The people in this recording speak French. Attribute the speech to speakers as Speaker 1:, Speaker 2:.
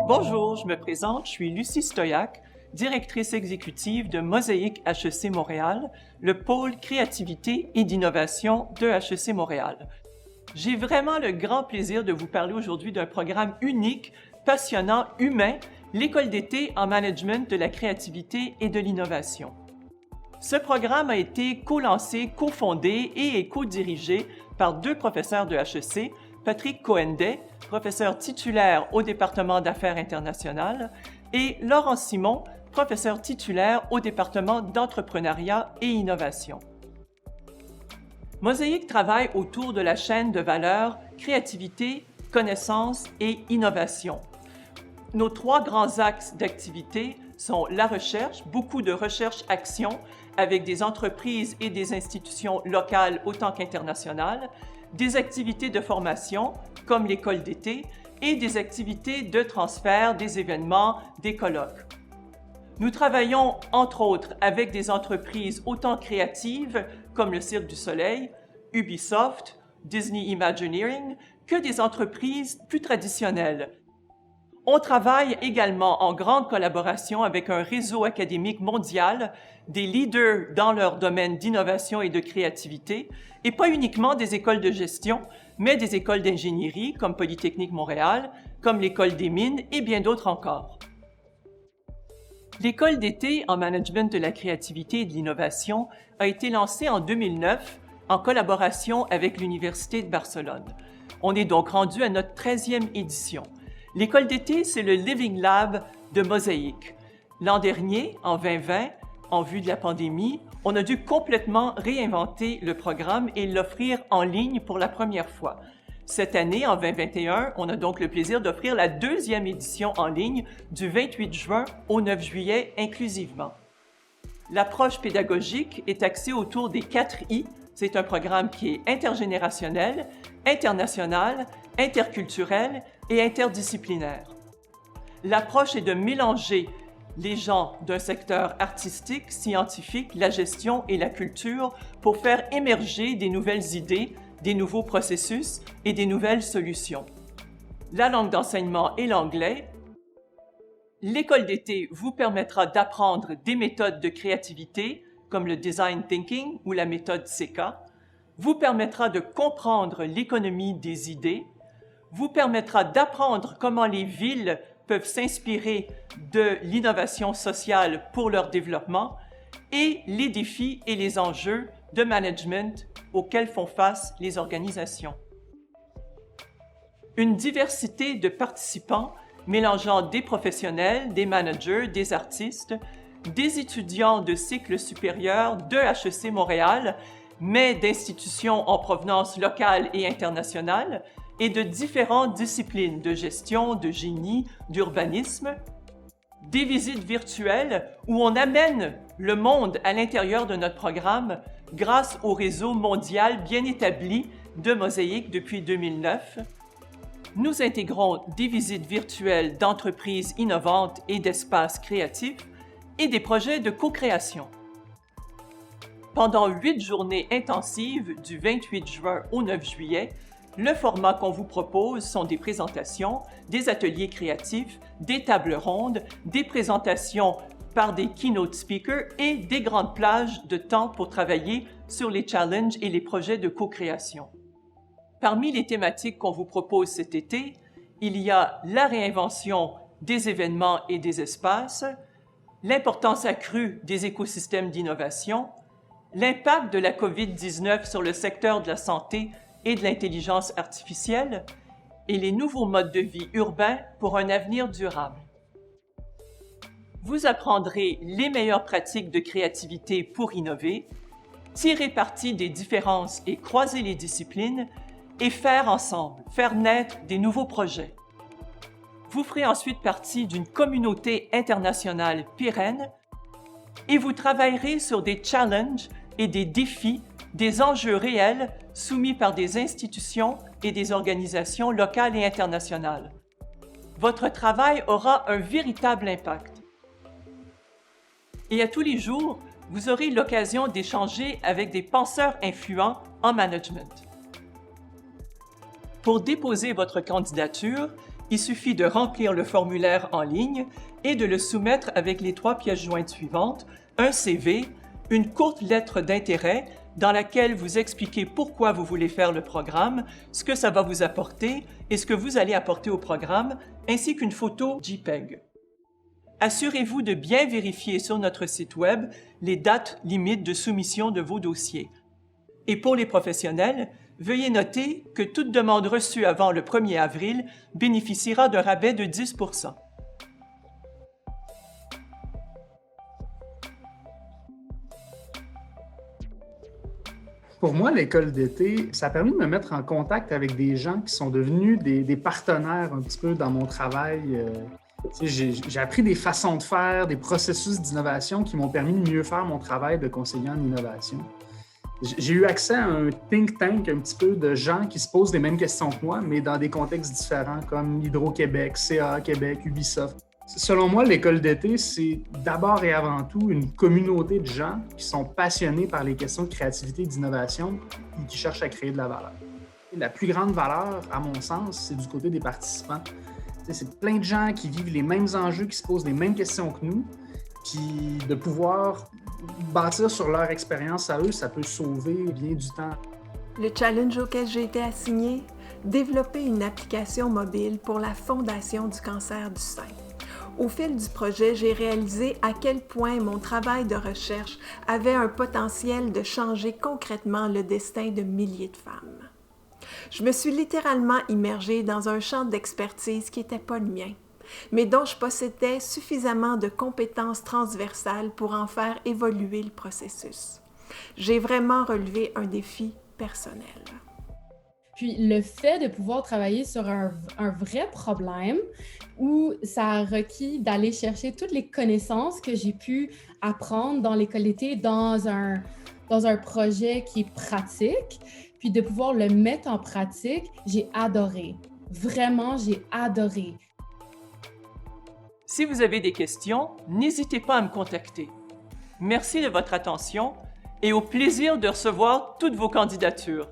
Speaker 1: Bonjour, je me présente, je suis Lucie Stoyac, directrice exécutive de Mosaïque HEC Montréal, le pôle créativité et d'innovation de HEC Montréal. J'ai vraiment le grand plaisir de vous parler aujourd'hui d'un programme unique, passionnant, humain, l'école d'été en management de la créativité et de l'innovation. Ce programme a été co-lancé, co-fondé et co-dirigé par deux professeurs de HEC, Patrick Cohendet, professeur titulaire au département d'affaires internationales, et Laurent Simon, professeur titulaire au département d'entrepreneuriat et innovation. Mosaïque travaille autour de la chaîne de valeur créativité, connaissance et innovation. Nos trois grands axes d'activité sont la recherche, beaucoup de recherche-action avec des entreprises et des institutions locales autant qu'internationales, des activités de formation comme l'école d'été et des activités de transfert, des événements, des colloques. Nous travaillons entre autres avec des entreprises autant créatives comme le Cirque du Soleil, Ubisoft, Disney Imagineering que des entreprises plus traditionnelles. On travaille également en grande collaboration avec un réseau académique mondial, des leaders dans leur domaine d'innovation et de créativité, et pas uniquement des écoles de gestion, mais des écoles d'ingénierie comme Polytechnique Montréal, comme l'École des mines et bien d'autres encore. L'école d'été en management de la créativité et de l'innovation a été lancée en 2009 en collaboration avec l'Université de Barcelone. On est donc rendu à notre 13e édition. L'école d'été, c'est le Living Lab de Mosaïque. L'an dernier, en 2020, en vue de la pandémie, on a dû complètement réinventer le programme et l'offrir en ligne pour la première fois. Cette année, en 2021, on a donc le plaisir d'offrir la deuxième édition en ligne du 28 juin au 9 juillet inclusivement. L'approche pédagogique est axée autour des 4 I. C'est un programme qui est intergénérationnel, international, interculturel et interdisciplinaire. L'approche est de mélanger les gens d'un secteur artistique, scientifique, la gestion et la culture pour faire émerger des nouvelles idées, des nouveaux processus et des nouvelles solutions. La langue d'enseignement est l'anglais. L'école d'été vous permettra d'apprendre des méthodes de créativité comme le design thinking ou la méthode CK, vous permettra de comprendre l'économie des idées, vous permettra d'apprendre comment les villes peuvent s'inspirer de l'innovation sociale pour leur développement et les défis et les enjeux de management auxquels font face les organisations. Une diversité de participants mélangeant des professionnels, des managers, des artistes, des étudiants de cycle supérieur de HEC Montréal, mais d'institutions en provenance locale et internationale, et de différentes disciplines de gestion, de génie, d'urbanisme, des visites virtuelles où on amène le monde à l'intérieur de notre programme grâce au réseau mondial bien établi de Mosaïque depuis 2009. Nous intégrons des visites virtuelles d'entreprises innovantes et d'espaces créatifs et des projets de co-création. Pendant 8 journées intensives du 28 juin au 9 juillet, le format qu'on vous propose sont des présentations, des ateliers créatifs, des tables rondes, des présentations par des keynote speakers et des grandes plages de temps pour travailler sur les challenges et les projets de co-création. Parmi les thématiques qu'on vous propose cet été, il y a la réinvention des événements et des espaces, l'importance accrue des écosystèmes d'innovation, l'impact de la COVID-19 sur le secteur de la santé et de l'intelligence artificielle et les nouveaux modes de vie urbains pour un avenir durable. Vous apprendrez les meilleures pratiques de créativité pour innover, tirer parti des différences et croiser les disciplines et faire ensemble, faire naître des nouveaux projets. Vous ferez ensuite partie d'une communauté internationale pérenne et vous travaillerez sur des challenges et des défis, des enjeux réels soumis par des institutions et des organisations locales et internationales. Votre travail aura un véritable impact. Et à tous les jours, vous aurez l'occasion d'échanger avec des penseurs influents en management. Pour déposer votre candidature, il suffit de remplir le formulaire en ligne et de le soumettre avec les 3 pièces jointes suivantes, un CV, une courte lettre d'intérêt dans laquelle vous expliquez pourquoi vous voulez faire le programme, ce que ça va vous apporter et ce que vous allez apporter au programme, ainsi qu'une photo JPEG. Assurez-vous de bien vérifier sur notre site Web les dates limites de soumission de vos dossiers. Et pour les professionnels, veuillez noter que toute demande reçue avant le 1er avril bénéficiera d'un rabais de 10 %.
Speaker 2: Pour moi, l'école d'été, ça a permis de me mettre en contact avec des gens qui sont devenus des partenaires un petit peu dans mon travail. J'ai appris des façons de faire, des processus d'innovation qui m'ont permis de mieux faire mon travail de conseiller en innovation. J'ai eu accès à un think tank un petit peu de gens qui se posent les mêmes questions que moi, mais dans des contextes différents comme Hydro-Québec, CA Québec, Ubisoft. Selon moi, l'école d'été, c'est d'abord et avant tout une communauté de gens qui sont passionnés par les questions de créativité et d'innovation et qui cherchent à créer de la valeur. La plus grande valeur, à mon sens, c'est du côté des participants. C'est plein de gens qui vivent les mêmes enjeux, qui se posent les mêmes questions que nous, puis de pouvoir bâtir sur leur expérience à eux, ça peut sauver bien du temps.
Speaker 3: Le challenge auquel j'ai été assignée, développer une application mobile pour la Fondation du cancer du sein. Au fil du projet, j'ai réalisé à quel point mon travail de recherche avait un potentiel de changer concrètement le destin de milliers de femmes. Je me suis littéralement immergée dans un champ d'expertise qui n'était pas le mien, mais dont je possédais suffisamment de compétences transversales pour en faire évoluer le processus. J'ai vraiment relevé un défi personnel.
Speaker 4: Puis le fait de pouvoir travailler sur un vrai problème où ça a requis d'aller chercher toutes les connaissances que j'ai pu apprendre dans l'école d'été dans un projet qui est pratique, puis de pouvoir le mettre en pratique, j'ai adoré. Vraiment, j'ai adoré.
Speaker 1: Si vous avez des questions, n'hésitez pas à me contacter. Merci de votre attention et au plaisir de recevoir toutes vos candidatures.